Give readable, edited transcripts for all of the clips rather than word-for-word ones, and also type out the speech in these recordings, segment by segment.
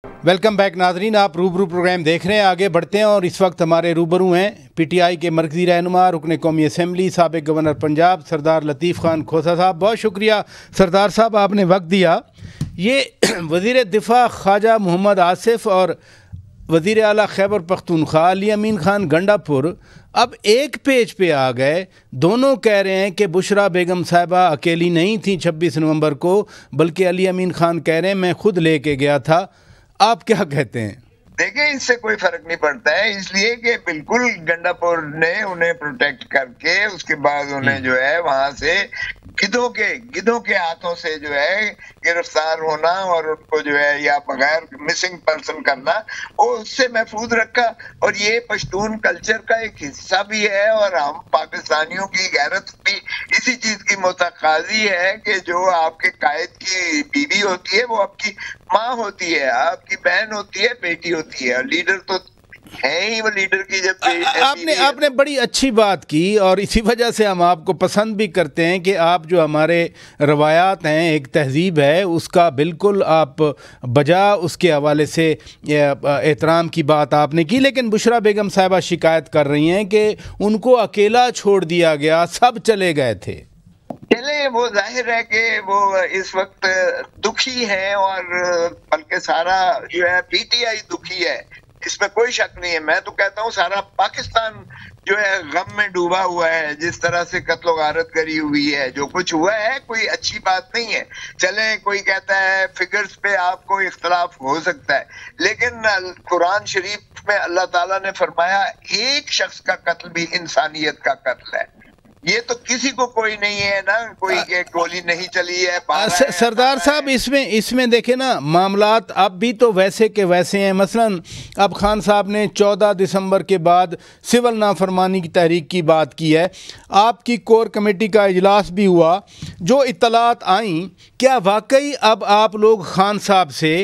Welcome back नाजरीन, आप रूबरू प्रोग्राम देख रहे हैं। आगे बढ़ते हैं और इस वक्त हमारे रूबरू हैं पीटीआई के मरकज़ी रहनुमा रुकन कौमी असम्बली साबिक़ गवर्नर पंजाब सरदार लतीफ़ ख़ान खोसा साहब। बहुत शुक्रिया सरदार साहब, आपने वक्त दिया। ये वज़ीर दिफ़ा ख्वाजा मोहम्मद आसिफ़ और वज़ीर आला खैबर पख्तूनख्वा अली अमीन ख़ान गंडापुर अब एक पेज पे आ गए। दोनों कह रहे हैं कि बुशरा बेगम साहिबा अकेली नहीं थी 26 नवंबर को, बल्कि अली अमीन ख़ान कह रहे हैं मैं खुद लेके गया था। आप क्या कहते हैं? देखिए, इससे कोई फर्क नहीं पड़ता है, इसलिए कि बिल्कुल गंडापुर ने उन्हें प्रोटेक्ट करके उसके बाद उन्हें जो है वहां से गिद्धों के हाथों से जो है गिरफ्तार होना और उनको जो है या बगैर मिसिंग पर्सन करना, वो उससे महफूज रखा। और ये पश्तून कल्चर का एक हिस्सा भी है और हम पाकिस्तानियों की गैरत भी इसी चीज की मुतकाजी है कि जो आपके कायद की बीवी होती है वो आपकी माँ होती है, आपकी बहन होती है, बेटी होती है। लीडर तो है ही वो, लीडर की जब आपने बड़ी अच्छी बात की और इसी वजह से हम आपको पसंद भी करते हैं कि आप जो हमारे रवायात हैं, एक तहजीब है, उसका बिल्कुल आप बजा उसके हवाले से एहतराम की बात आपने की। लेकिन बुशरा बेगम साहिबा शिकायत कर रही हैं कि उनको अकेला छोड़ दिया गया, सब चले गए थे। चले, वो जाहिर है कि वो इस वक्त दुखी है और बल्कि सारा जो है पीटीआई दुखी है, इसमें कोई शक नहीं है। मैं तो कहता हूँ सारा पाकिस्तान जो है गम में डूबा हुआ है। जिस तरह से कत्ल गारत करी हुई है, जो कुछ हुआ है कोई अच्छी बात नहीं है। चले, कोई कहता है फिगर्स पे आपको इख्तलाफ हो सकता है, लेकिन कुरान शरीफ में अल्लाह ताला ने फरमाया एक शख्स का कत्ल भी इंसानियत का कत्ल है। ये तो किसी को कोई नहीं है ना, कोई गोली नहीं चली है। सरदार साहब, इसमें देखे ना, मामलात अब भी तो वैसे के वैसे हैं। मसलन अब खान साहब ने 14 दिसंबर के बाद सिविल नाफरमानी की तहरीक की बात की है। आपकी कोर कमेटी का इजलास भी हुआ, जो इत्तलात आई, क्या वाकई अब आप लोग खान साहब से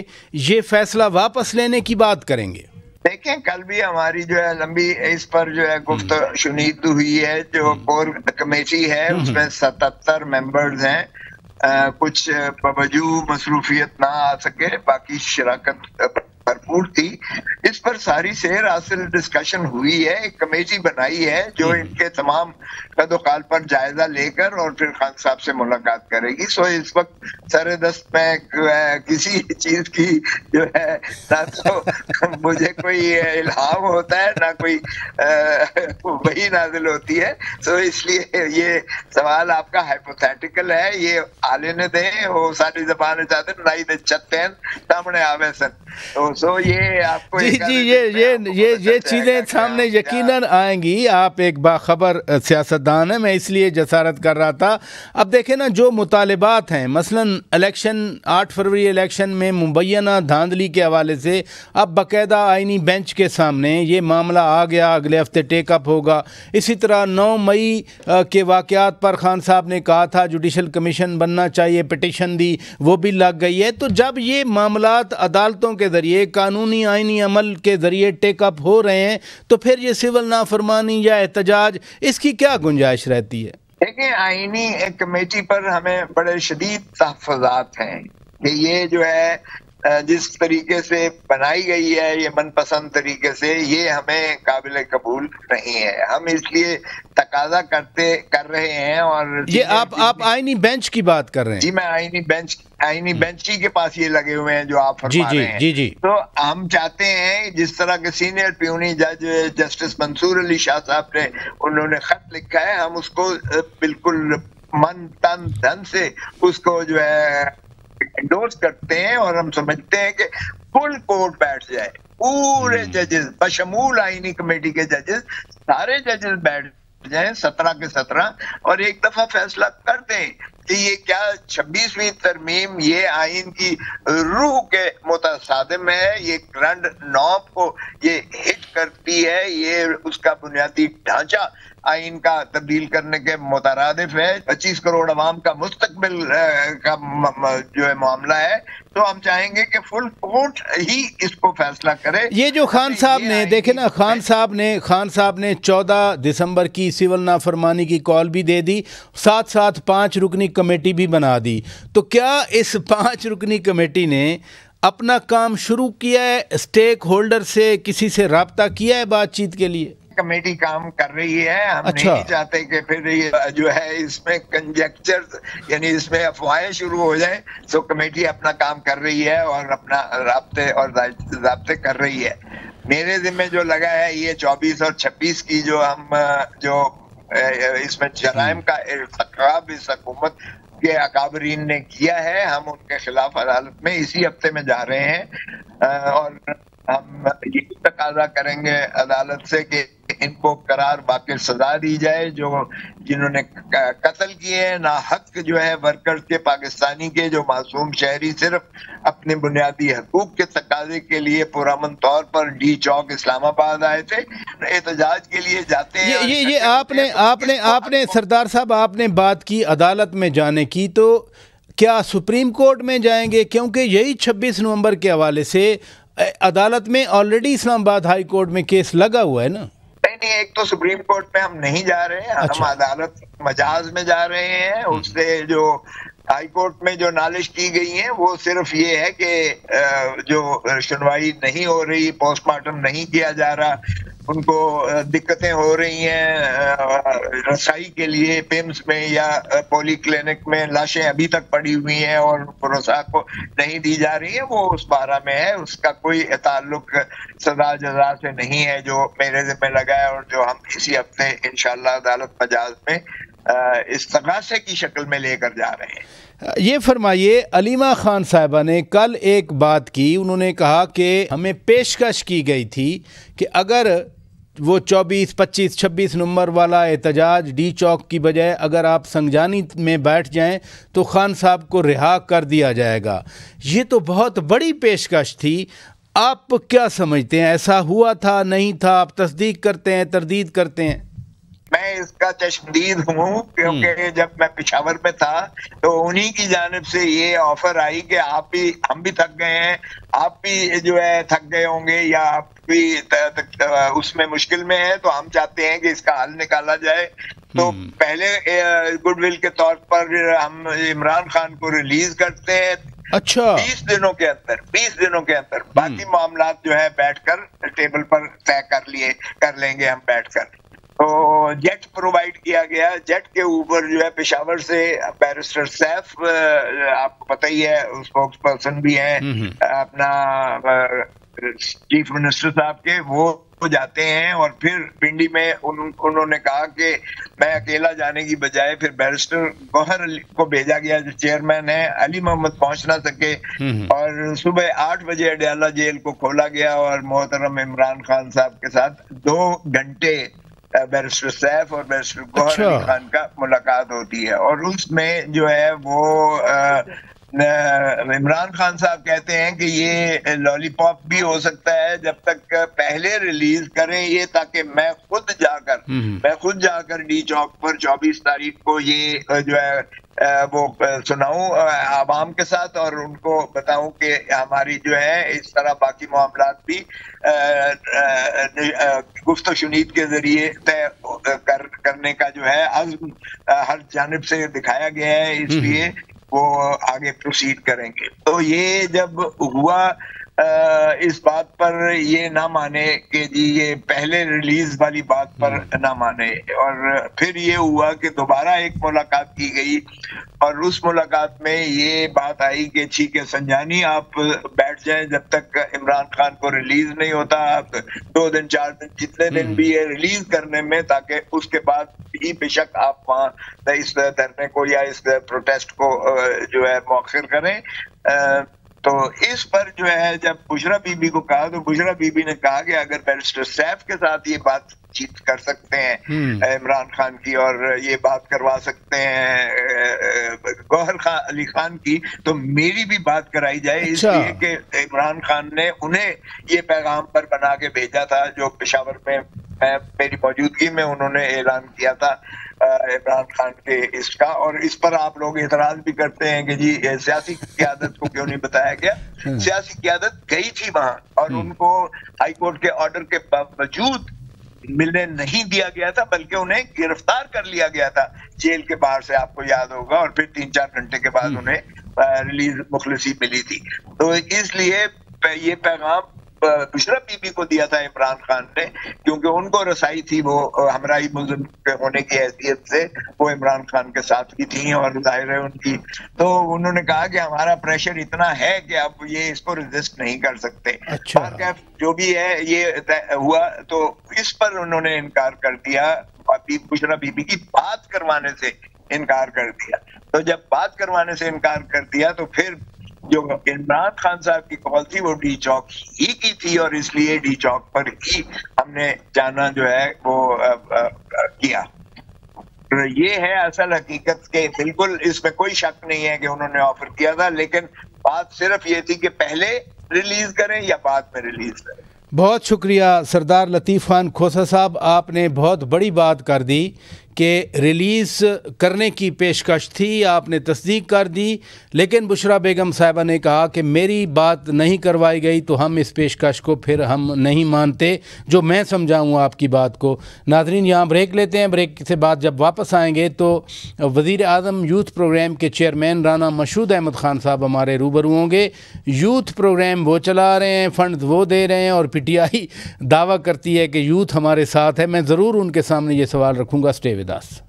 ये फैसला वापस लेने की बात करेंगे? देखें, कल भी हमारी जो है लंबी इस पर जो है गुफ्तगू शुनीद हुई है। जो कोर कमेटी है उसमें 77 मेंबर्स हैं। कुछ बावजूद मसरूफियत ना आ सके, बाकी शराकत भरपूर थी। इस पर सारी सेर हासिल डिस्कशन हुई है, एक कमेटी बनाई है जो इनके तमाम कदोकाल पर जायजा लेकर और फिर खान साहब से मुलाकात करेगी। सो इस वक्त सरे दस्त में किसी चीज की जो है ना तो मुझे कोई इल्हाम होता है ना कोई वही नाजिल होती है। सो इसलिए ये सवाल आपका हाइपोथेटिकल है, ये आले ने दे वो सारी जबान चाहते नाई दे चत्ते सामने आवे सन। तो ये आपको ये चीज़ें सामने यकीनन आएंगी। आप एक बाखबर सियासतदान हैं, मैं इसलिए जसारत कर रहा था। अब देखें ना, जो मुतालिबात हैं, मसलन इलेक्शन 8 फरवरी इलेक्शन में मुबैना धांधली के हवाले से अब बाकायदा आईनी बेंच के सामने ये मामला आ गया, अगले हफ्ते टेकअप होगा। इसी तरह 9 मई के वाक़यात पर खान साहब ने कहा था जुडिशल कमीशन बनना चाहिए, पिटिशन दी, वो भी लग गई है। तो जब ये मामलात अदालतों के ज़रिए, कानूनी आईनी अमल के ज़रिए टेकअप हो रहे हैं, तो फिर ये सिविल नाफरमानी या एहतजाज, इसकी क्या गुंजाइश रहती है? देखिए, आईनी कमेटी पर हमें बड़े शदीद तहफ़्फ़ुज़ात हैं कि ये जो है जिस तरीके से बनाई गई है, ये मनपसंद तरीके से, ये हमें काबिल कबूल नहीं है। हम इसलिए तकाजा कर रहे हैं। और ये आप आईनी बेंच की बात कर रहे हैं? जी, मैं आईनी बेंच ही के पास ये लगे हुए हैं जो आप फरमा रहे हैं। जी। तो हम चाहते हैं, जिस तरह के सीनियर प्यूनी जज जस्टिस मंसूर अली शाह साहब ने उन्होंने खत लिखा है, हम उसको बिल्कुल मन तन धन से उसको जो है एंडोर्स करते हैं और हम समझते हैं कि फुल कोर्ट बैठ जाए, पूरे जजेस बशमूल आईनी कमेटी के जजेस, सारे जजेस बैठ जाएं 17 के 17 और एक दफा फैसला कर दें कि ये क्या 26वीं तरमीम ये आइन की रूह के मुतासादिम है, ये ग्रैंड नॉब को ये हिट करती है, ये उसका बुनियादी ढांचा आइन का तब्दील करने के मुतरादिफ है। 25 करोड़ अवाम का मुस्तकबिल का जो है मामला है। तो हम चाहेंगे कि फुल कोर्ट ही इसको फैसला करे। ये जो खान साहब ने, देखे ना, खान साहब ने 14 दिसंबर की सिविल नाफरमानी की कॉल भी दे दी, साथ साथ 5 रुकनी कमेटी भी बना दी। तो क्या इस 5 रुकनी कमेटी ने اپنا کام شروع کیا ہے؟ اسٹیک ہولڈر سے کسی سے رابطہ کیا ہے بات چیت کے لیے؟ کمیٹی کام کر رہی ہے. ہم نہیں چاہتے کہ پھر یہ جو ہے اس میں کنجیکچر یعنی اس میں افواہیں شروع ہو جائیں. سو کمیٹی اپنا کام کر رہی ہے اور اپنا رابطے کر رہی ہے. میرے ذمہ جو لگا ہے یہ 24 اور 26 کی جو ہم جو اس میں جرائم کا ارتکاب اس حکومت کے اکابرین نے کیا ہے، ہم ان کے خلاف عدالت میں اسی ہفتے میں جا رہے ہیں اور ہم یہ تقاضا کریں گے عدالت سے کہ ان کو قرار باقی سزا دی جائے جو جنہوں نے قتل کیے ہیں ناحق جو ہے ورکرز کے، پاکستانی کے جو معصوم شہری صرف اپنے بنیادی حقوق کے تقاضے کے لیے پرامن طور پر ڈی چوک اسلام آباد آئے تھے، احتجاج کے لیے جاتے ہیں. یہ آپ نے سردار صاحب آپ نے بات کی عدالت میں جانے کی، تو کیا سپریم کورٹ میں جائیں گے؟ کیونکہ یہی 26 نومبر کے حوالے سے عدالت میں آلریڈی اسلام آباد ہائی کورٹ میں کیس لگا ہوا ہے نا. نہیں، ایک تو سپریم کورٹ میں ہم نہیں جا رہے ہیں، ہم عدالت مجاز میں جا رہے ہیں. اس سے جو ہائی کورٹ میں جو نالش کی گئی ہیں وہ صرف یہ ہے کہ جو سنوائی نہیں ہو رہی، پوسٹ مارٹم نہیں کیا جا رہا، ان کو دقتیں ہو رہی ہیں رسائی کے لیے پیمز میں یا پولی کلینک میں، لاشیں ابھی تک پڑی ہوئی ہیں اور پروسا کو نہیں دی جا رہی ہیں، وہ اس بارہ میں ہے. اس کا کوئی تعلق سزا جزا سے نہیں ہے جو میرے ذمہ لگا ہے اور جو ہم اسی ہفتے انشاءاللہ عدالت مجاز میں استغاثے کی شکل میں لے کر جا رہے ہیں. یہ فرمائیے، علیمہ خان صاحبہ نے کل ایک بات کی، انہوں نے کہا کہ ہمیں پیشکش کی گئی تھی کہ اگر وہ 24، 25، 26 نومبر والا احتجاج ڈی چوک کی بجائے اگر آپ سنگجانی میں بیٹھ جائیں تو خان صاحب کو رہا کر دیا جائے گا. یہ تو بہت بڑی پیشکش تھی. آپ کیا سمجھتے ہیں، ایسا ہوا تھا نہیں تھا؟ آپ تصدیق کرتے ہیں، تردید کرتے ہیں؟ میں اس کا چشمدید ہوں کیونکہ جب میں پشاور میں تھا تو انہی کی جانب سے یہ آفر آئی کہ ہم بھی تھک گئے ہیں، آپ بھی جو ہے تھک گئے ہوں گے یا آپ بھی اس میں مشکل میں ہے، تو ہم چاہتے ہیں کہ اس کا حل نکالا جائے. تو پہلے گڈ ول کے طور پر ہم عمران خان کو ریلیز کرتے ہیں 20 دنوں کے اندر باقی معاملات جو ہے بیٹھ کر ٹیبل پر طے کر لیں گے ہم بیٹھ کر. تو جیٹ پرووائڈ کیا گیا. جیٹ کے اوپر جو ہے پشاور سے بیرسٹر سیف، آپ کو پتہ ہی ہے اسپوکس پرسن بھی ہیں اپنا چیف منسٹر صاحب کے، وہ جاتے ہیں اور پھر پنڈی میں انہوں نے کہا کہ میں اکیلا جانے کی بجائے پھر بیرسٹر گوہر علی کو بھیجا گیا جو چیئرمین ہے. علی محمد پہنچ نہ سکے اور صبح 8 بجے اڈیالہ جیل کو کھولا گیا اور محترم عمران خان صاحب کے ساتھ 2 گھنٹے بیرسٹر سیف اور بیرسٹر گوہر علی خان کا ملاقات ہوتی ہے. اور اس میں جو ہے وہ عمران خان صاحب کہتے ہیں کہ یہ لالی پاپ بھی ہو سکتا ہے جب تک پہلے ریلیز کریں یہ، تاکہ میں خود جا کر ڈی چوک پر 24 تاریخ کو یہ جو ہے وہ سناؤں عوام کے ساتھ اور ان کو بتاؤں کہ ہماری جو ہے اس طرح باقی معاملات بھی گفت و شنید کے ذریعے طے کرنے کا جو ہے عزم ہر جانب سے دکھایا گیا ہے، اس لیے وہ آگے پروسیڈ کریں گے. تو یہ جب ہوا اس بات پر یہ نہ مانے کہ جی یہ پہلے ریلیز والی بات پر نہ مانے، اور پھر یہ ہوا کہ دوبارہ ایک ملاقات کی گئی اور اس ملاقات میں یہ بات آئی کہ ٹھیک ہے سنجانی آپ بیٹھ جائیں جب تک عمران خان کو ریلیز نہیں ہوتا، آپ 2 دن 4 دن جتنے دن بھی ہے ریلیز کرنے میں، تاکہ اس کے بعد ہی بے شک آپ وہاں اس دھرنے کو یا اس پروٹیسٹ کو جو ہے مؤخر کریں. تو اس پر جو ہے جب بشرا بی بی کو کہا تو بشرا بی بی نے کہا کہ اگر بیرسٹر سیف کے ساتھ یہ بات چیت کر سکتے ہیں عمران خان کی اور یہ بات کروا سکتے ہیں گوہر علی خان کی، تو میری بھی بات کرائی جائے. اس لیے کہ عمران خان نے انہیں یہ پیغام پر بنا کے بھیجا تھا جو پشاور میں میری موجودگی میں انہوں نے اعلان کیا تھا عمران خان کے اس کا. اور اس پر آپ لوگ اعتراض بھی کرتے ہیں کہ جی سیاسی قیادت کو کیوں نہیں بتایا گیا. سیاسی قیادت گئی تھی وہاں اور ان کو ہائی کورٹ کے آرڈر کے باوجود ملنے نہیں دیا گیا تھا، بلکہ انہیں گرفتار کر لیا گیا تھا جیل کے باہر سے، آپ کو یاد ہوگا، اور پھر 3-4 گھنٹے کے بعد انہیں रिलीज मुखलिसी मिली थी। तो इसलिए ये पैगाम बुशरा बीबी को दिया था इमरान खान ने, क्योंकि उनको रसाई थी, वो हमराही मुल्ज़िम होने की हैसियत से वो इमरान खान के साथ की थी और जाहिर है उनकी, तो उन्होंने कहा कि हमारा प्रेशर इतना है कि अब ये इसको रेजिस्ट नहीं कर सकते। अच्छा। जो भी है ये हुआ, तो इस पर उन्होंने इनकार कर दिया, बुशरा बीबी की बात करवाने से इनकार कर दिया। तो जब बात करवाने से इनकार कर दिया तो फिर जो इमरान खान साहब की कॉल थी वो डी चौक ही की थी, और इसलिए डी चौक पर ही हमने जाना जो है वो किया। तो ये है असल हकीकत के, बिल्कुल इसमें कोई शक नहीं है कि उन्होंने ऑफर किया था, लेकिन बात सिर्फ ये थी कि पहले रिलीज करें या बाद में रिलीज करें। बहुत शुक्रिया सरदार लतीफ़ खान खोसा साहब, आपने बहुत बड़ी बात कर दी कि रिलीज़ करने की पेशकश थी, आपने तस्दीक कर दी, लेकिन बुशरा बेगम साहिबा ने कहा कि मेरी बात नहीं करवाई गई तो हम इस पेशकश को फिर हम नहीं मानते, जो मैं समझाऊँ आपकी बात को। नाज़रीन, यहाँ ब्रेक लेते हैं, ब्रेक से बाद जब वापस आएंगे तो वज़ीर आज़म यूथ प्रोग्राम के चेयरमैन राना मशहूद अहमद ख़ान साहब हमारे रूबरू होंगे। यूथ प्रोग्राम वो चला रहे हैं, फ़ंड वो दे रहे हैं, और PTI दावा करती है कि यूथ हमारे साथ है। मैं ज़रूर उनके सामने ये सवाल रखूँगा। Stay with us.